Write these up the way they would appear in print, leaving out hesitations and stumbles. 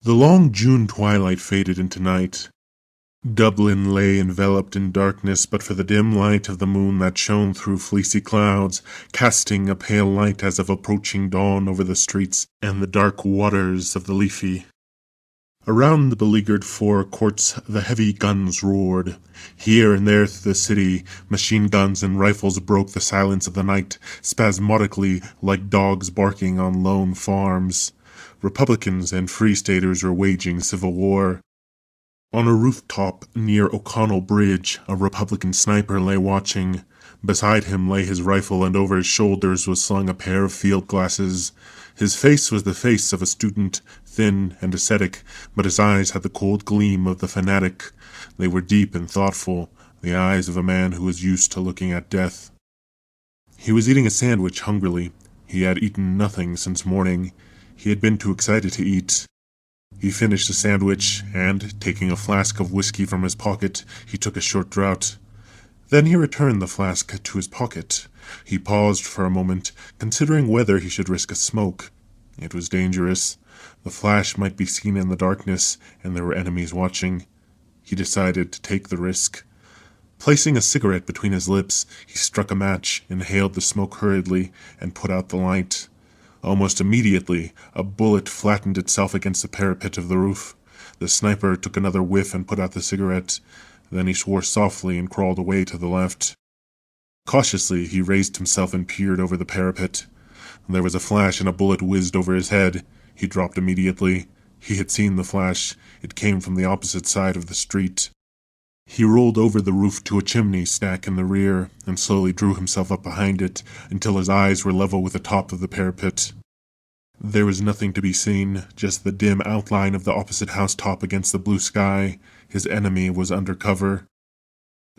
The long June twilight faded into night. Dublin lay enveloped in darkness but for the dim light of the moon that shone through fleecy clouds, casting a pale light as of approaching dawn over the streets and the dark waters of the Liffey. Around the beleaguered forecourts the heavy guns roared. Here and there through the city, machine guns and rifles broke the silence of the night, spasmodically like dogs barking on lone farms. Republicans and Free Staters were waging civil war. On a rooftop near O'Connell Bridge, a Republican sniper lay watching. Beside him lay his rifle, and over his shoulders was slung a pair of field glasses. His face was the face of a student, thin and ascetic, but his eyes had the cold gleam of the fanatic. They were deep and thoughtful, the eyes of a man who was used to looking at death. He was eating a sandwich hungrily. He had eaten nothing since morning. He had been too excited to eat. He finished the sandwich, and, taking a flask of whiskey from his pocket, he took a short draught. Then he returned the flask to his pocket. He paused for a moment, considering whether he should risk a smoke. It was dangerous. The flash might be seen in the darkness, and there were enemies watching. He decided to take the risk. Placing a cigarette between his lips, he struck a match, inhaled the smoke hurriedly, and put out the light. Almost immediately, a bullet flattened itself against the parapet of the roof. The sniper took another whiff and put out the cigarette. Then he swore softly and crawled away to the left. Cautiously, he raised himself and peered over the parapet. There was a flash and a bullet whizzed over his head. He dropped immediately. He had seen the flash. It came from the opposite side of the street. He rolled over the roof to a chimney stack in the rear, and slowly drew himself up behind it, until his eyes were level with the top of the parapet. There was nothing to be seen, just the dim outline of the opposite housetop against the blue sky. His enemy was under cover.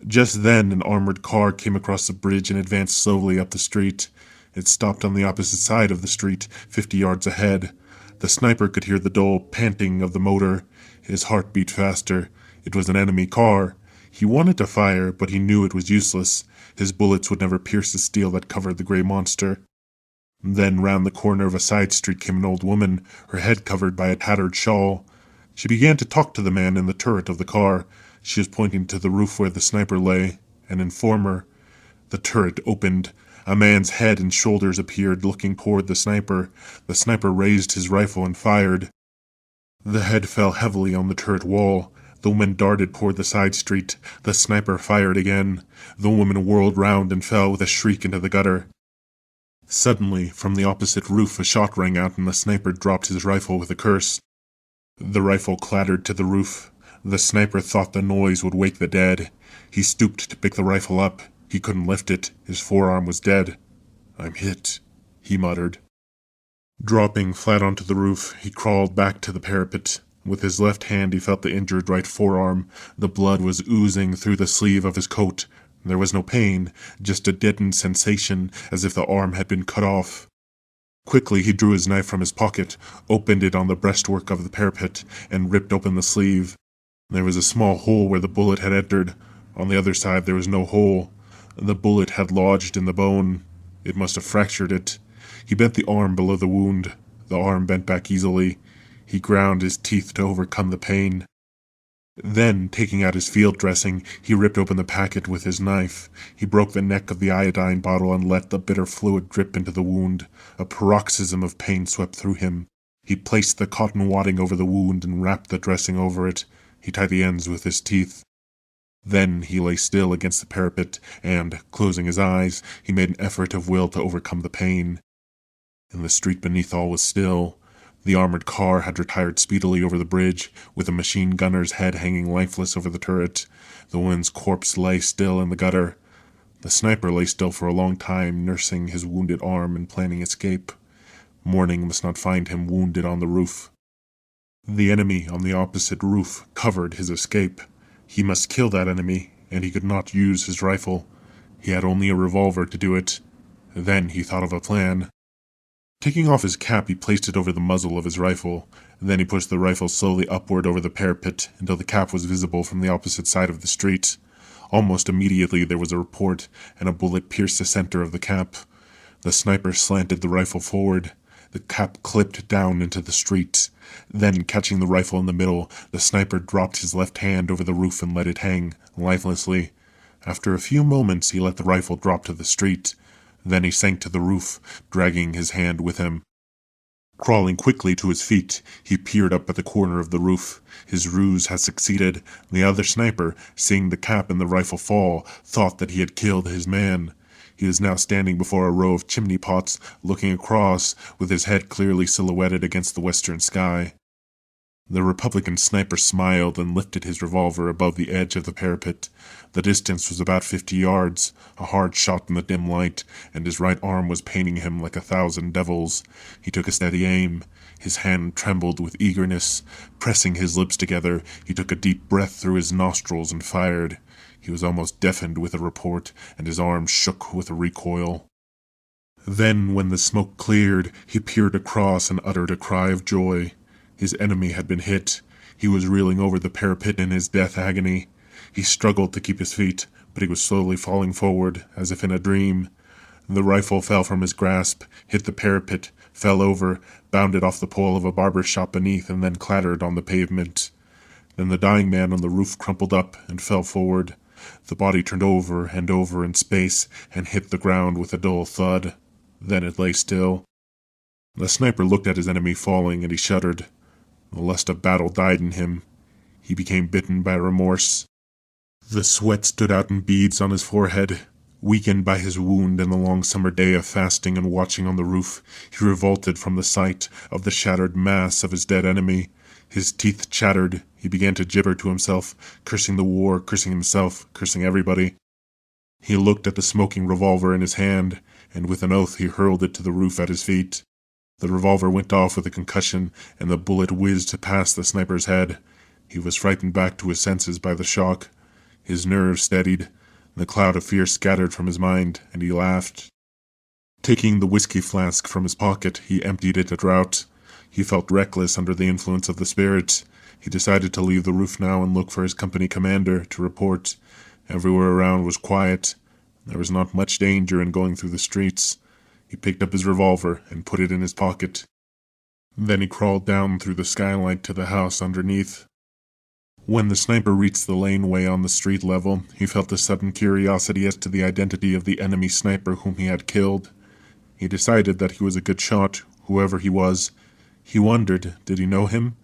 Just then an armored car came across the bridge and advanced slowly up the street. It stopped on the opposite side of the street, 50 yards ahead. The sniper could hear the dull panting of the motor. His heart beat faster. It was an enemy car. He wanted to fire, but he knew it was useless. His bullets would never pierce the steel that covered the gray monster. Then round the corner of a side street came an old woman, her head covered by a tattered shawl. She began to talk to the man in the turret of the car. She was pointing to the roof where the sniper lay. An informer. The turret opened. A man's head and shoulders appeared, looking toward the sniper. The sniper raised his rifle and fired. The head fell heavily on the turret wall. The woman darted toward the side street. The sniper fired again. The woman whirled round and fell with a shriek into the gutter. Suddenly, from the opposite roof, a shot rang out and the sniper dropped his rifle with a curse. The rifle clattered to the roof. The sniper thought the noise would wake the dead. He stooped to pick the rifle up. He couldn't lift it. His forearm was dead. "I'm hit," he muttered. Dropping flat onto the roof, he crawled back to the parapet. With his left hand he felt the injured right forearm. The blood was oozing through the sleeve of his coat. There was no pain, just a deadened sensation as if the arm had been cut off. Quickly he drew his knife from his pocket, opened it on the breastwork of the parapet, and ripped open the sleeve. There was a small hole where the bullet had entered. On the other side there was no hole. The bullet had lodged in the bone. It must have fractured it. He bent the arm below the wound. The arm bent back easily. He ground his teeth to overcome the pain. Then, taking out his field dressing, he ripped open the packet with his knife. He broke the neck of the iodine bottle and let the bitter fluid drip into the wound. A paroxysm of pain swept through him. He placed the cotton wadding over the wound and wrapped the dressing over it. He tied the ends with his teeth. Then he lay still against the parapet, and, closing his eyes, he made an effort of will to overcome the pain. In the street beneath all was still. The armored car had retired speedily over the bridge, with a machine gunner's head hanging lifeless over the turret. The woman's corpse lay still in the gutter. The sniper lay still for a long time, nursing his wounded arm and planning escape. Morning must not find him wounded on the roof. The enemy on the opposite roof covered his escape. He must kill that enemy, and he could not use his rifle. He had only a revolver to do it. Then he thought of a plan. Taking off his cap, he placed it over the muzzle of his rifle. Then he pushed the rifle slowly upward over the parapet until the cap was visible from the opposite side of the street. Almost immediately there was a report, and a bullet pierced the center of the cap. The sniper slanted the rifle forward. The cap clipped down into the street. Then, catching the rifle in the middle, the sniper dropped his left hand over the roof and let it hang, lifelessly. After a few moments, he let the rifle drop to the street. Then he sank to the roof, dragging his hand with him. Crawling quickly to his feet, he peered up at the corner of the roof. His ruse had succeeded. The other sniper, seeing the cap and the rifle fall, thought that he had killed his man. He was now standing before a row of chimney pots, looking across, with his head clearly silhouetted against the western sky. The Republican sniper smiled and lifted his revolver above the edge of the parapet. The distance was about 50 yards, a hard shot in the dim light, and his right arm was paining him like 1,000 devils. He took a steady aim. His hand trembled with eagerness. Pressing his lips together, he took a deep breath through his nostrils and fired. He was almost deafened with the report, and his arm shook with a recoil. Then, when the smoke cleared, he peered across and uttered a cry of joy. His enemy had been hit. He was reeling over the parapet in his death agony. He struggled to keep his feet, but he was slowly falling forward, as if in a dream. The rifle fell from his grasp, hit the parapet, fell over, bounded off the pole of a barber shop beneath, and then clattered on the pavement. Then the dying man on the roof crumpled up and fell forward. The body turned over and over in space and hit the ground with a dull thud. Then it lay still. The sniper looked at his enemy falling, and he shuddered. The lust of battle died in him. He became bitten by remorse. The sweat stood out in beads on his forehead. Weakened by his wound and the long summer day of fasting and watching on the roof, he revolted from the sight of the shattered mass of his dead enemy. His teeth chattered. He began to gibber to himself, cursing the war, cursing himself, cursing everybody. He looked at the smoking revolver in his hand, and with an oath he hurled it to the roof at his feet. The revolver went off with a concussion, and the bullet whizzed past the sniper's head. He was frightened back to his senses by the shock. His nerves steadied. The cloud of fear scattered from his mind, and he laughed. Taking the whiskey flask from his pocket, he emptied it at draught. He felt reckless under the influence of the spirit. He decided to leave the roof now and look for his company commander to report. Everywhere around was quiet. There was not much danger in going through the streets. He picked up his revolver and put it in his pocket. Then he crawled down through the skylight to the house underneath. When the sniper reached the laneway on the street level, he felt a sudden curiosity as to the identity of the enemy sniper whom he had killed. He decided that he was a good shot, whoever he was. He wondered, did he know him?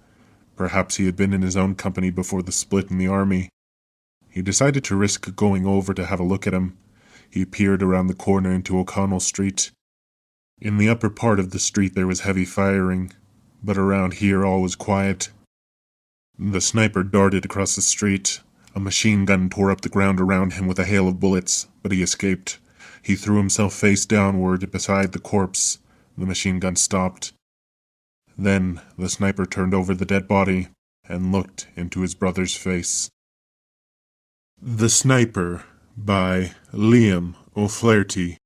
Perhaps he had been in his own company before the split in the army. He decided to risk going over to have a look at him. He peered around the corner into O'Connell Street. In the upper part of the street there was heavy firing, but around here all was quiet. The sniper darted across the street. A machine gun tore up the ground around him with a hail of bullets, but he escaped. He threw himself face downward beside the corpse. The machine gun stopped. Then the sniper turned over the dead body and looked into his brother's face. The Sniper by Liam O'Flaherty.